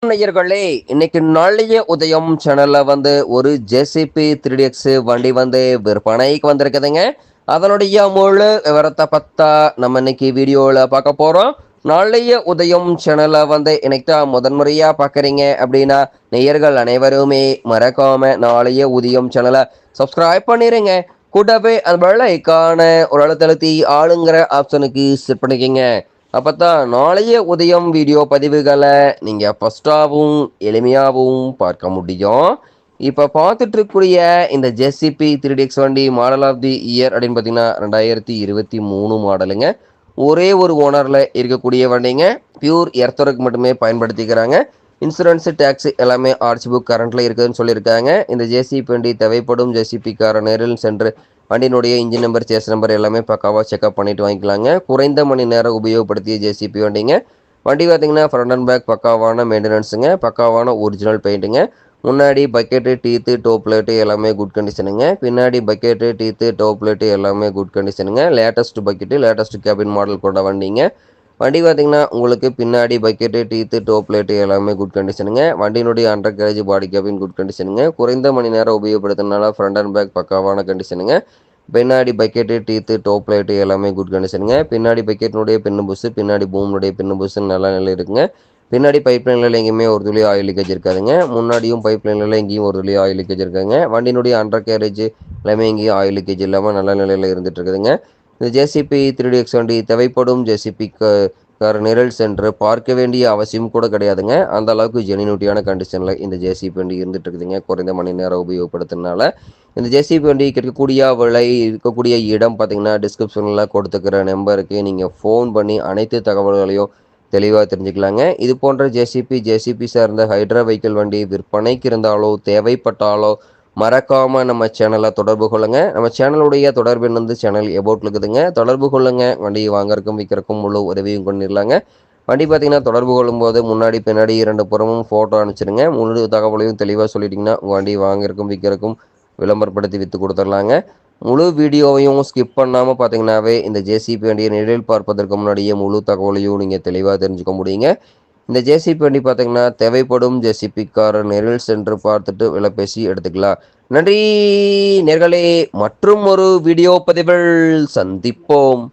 நேயர்களே, இன்னைக்கு நாளைய உதயம் சேனல்ல ஒரு ஜேசிபி 3DX வண்டி விற்பனைக்கு வந்திருக்குதுங்க. அதனுடைய முழு விவரத்தை பத்தா நம்ம இன்னைக்கு வீடியோல பார்க்க போறோம். நாளைய உதயம் சேனல்ல இன்னைக்கு தான் முதன்முறையா பார்க்குறீங்க அப்படின்னா நேயர்கள் அனைவருமே மறக்காம நாளைய உதயம் சேனலை சப்ஸ்கிரைப் பண்ணிருங்க. கூடவே அந்த பெல் ஐகான ஒரு அழுத்தழுத்தி ஆளுங்கிற ஆப்ஷனுக்கு செட் பண்ணிக்கங்க. அப்பதான் நாளைய உதயம் வீடியோ பதிவுகளை நீங்கள் ஃபஸ்ட்டாகவும் எளிமையாகவும் பார்க்க முடியும். இப்போ பார்த்துட்டு இருக்கக்கூடிய இந்த ஜேசிபி 3DX வண்டி மாடல் ஆஃப் தி இயர் அப்படின்னு பார்த்தீங்கன்னா 2023 மாடலுங்க. ஒரே ஒரு ஓனரில் இருக்கக்கூடிய வண்டிங்க. பியூர் எர்த்தருக்கு மட்டுமே பயன்படுத்திக்கிறாங்க. இன்சூரன்ஸு டேக்ஸு எல்லாமே ஆர்சி புக் கரண்ட்டில் இருக்குதுன்னு சொல்லியிருக்காங்க. இந்த ஜேசிபி வண்டி தேவைப்படும் ஜேசிபிக்கார நேரில் சென்று வண்டியினுடைய இன்ஜின் நம்பர் சேஸ் நம்பர் எல்லாமே பக்காவாக செக்அப் பண்ணிவிட்டு வாங்கிக்கலாங்க. குறைந்த மணி நேரம் உபயோகப்படுத்திய ஜேசிபி வண்டிங்க. வண்டி பார்த்திங்கன்னா ஃப்ரண்ட் அண்ட் பேக் பக்காவான மெயின்டெனன்ஸுங்க, பக்காவான ஒரிஜினல் பெயிண்ட்டுங்க. முன்னாடி பக்கெட்டு டீத்து டோப் லைட்டு எல்லாமே குட் கண்டிஷனுங்க. பின்னாடி பக்கெட்டு டீத்து டோப் லைட்டு எல்லாமே குட் கண்டிஷனுங்க. Latest bucket latest cabin model கொண்ட வண்டிங்க. வண்டி பார்த்திங்கன்னா உங்களுக்கு பின்னாடி பக்கெட்டு டீத்து டோப் லைட்டு எல்லாமே குட் கண்டிஷனுங்க. வண்டியினுடைய undercarriage body cabin good கண்டிஷனுங்க. குறைந்த மணி நேரம் உபயோகப்படுத்தினால ஃப்ரண்ட் அண்ட் பேக் பக்காவான கண்டிஷனுங்க. பின்னாடி பக்கெட்டு டீத்து டோப் லைட்டு எல்லாமே குட் கண்டிஷனுங்க. பின்னாடி பக்கெட்டினுடைய பின்னு புஷு பின்னாடி பூமுடைய பின்னு புஷு நல்ல நிலையில் இருக்குங்க. பின்னாடி பைப் லைனில் எங்கேயுமே ஒரு துளி ஆயில் லீக்கேஜ் இருக்காதுங்க. முன்னாடியும் பைப் லைனில் எங்கேயும் ஒரு துளி ஆயில் லீக்கேஜ் இருக்காங்க. வண்டியினுடைய அண்டர் கேரேஜ் எல்லாமே எங்கேயும் ஆயில் லீக்கேஜ் இல்லாமல் நல்ல நிலையில் இருந்துட்டு இருக்குதுங்க. இந்த ஜேசிபி 3DX வண்டி தேவைப்படும் ஜேசிபி நிரல் சென்று பார்க்க வேண்டிய அவசியம் கூட கிடையாதுங்க. அந்த அளவுக்கு ஜெனினிட்டியான கண்டிஷனில் இந்த ஜேசிபி வண்டி இருந்துட்டு இருக்குதுங்க. குறைந்த மணி நேரம் உபயோகப்படுத்துறதுனால இந்த ஜேசிபி வண்டி கிடைக்கக்கூடிய விலை இருக்கக்கூடிய இடம் பார்த்தீங்கன்னா டிஸ்கிரிப்ஷனில் கொடுத்துக்கிற நம்பருக்கு நீங்கள் ஃபோன் பண்ணி அனைத்து தகவல்களையும் தெளிவாக தெரிஞ்சுக்கலாங்க. இது போன்ற ஜேசிபி சார்ந்த ஹைட்ரா வெஹிக்கிள் வண்டி விற்பனைக்கு இருந்தாலோ தேவைப்பட்டாலோ மறக்காமல் நம்ம சேனலை தொடர்பு கொள்ளுங்க. நம்ம சேனலுடைய தொடர்பு சேனல் எபோட்டில் இருக்குதுங்க. தொடர்பு கொள்ளுங்க. வண்டி வாங்கறக்கும் விற்கிறக்கும் முழு உதவியும் பண்ணிடலாங்க. வண்டி பார்த்தீங்கன்னா தொடர்பு கொள்ளும்போது முன்னாடி பின்னாடி 2 புறமும் ஃபோட்டோ அனுப்பிச்சிடுங்க. முழு தகவலையும் தெளிவாக சொல்லிட்டிங்கன்னா வண்டி வாங்கறக்கும் விற்கிறக்கும் விளம்பரப்படுத்தி விற்று கொடுத்துடலாங்க. முழு வீடியோவையும் ஸ்கிப் பண்ணாமல் பார்த்தீங்கன்னாவே இந்த ஜேசிபி வண்டியை நேரில் பார்ப்பதற்கு முன்னாடியே முழு தகவலையும் நீங்கள் தெளிவாக தெரிஞ்சுக்க முடியுங்க. இந்த ஜேசிபி வண்டி பார்த்தீங்கன்னா தேவைப்படும் ஜேசிபிக்காரர் நேரில் சென்று பார்த்துட்டு விலை பேசி எடுத்துக்கலாம். நன்றி நேர்களே, மற்றும் ஒரு வீடியோ பதிவில் சந்திப்போம்.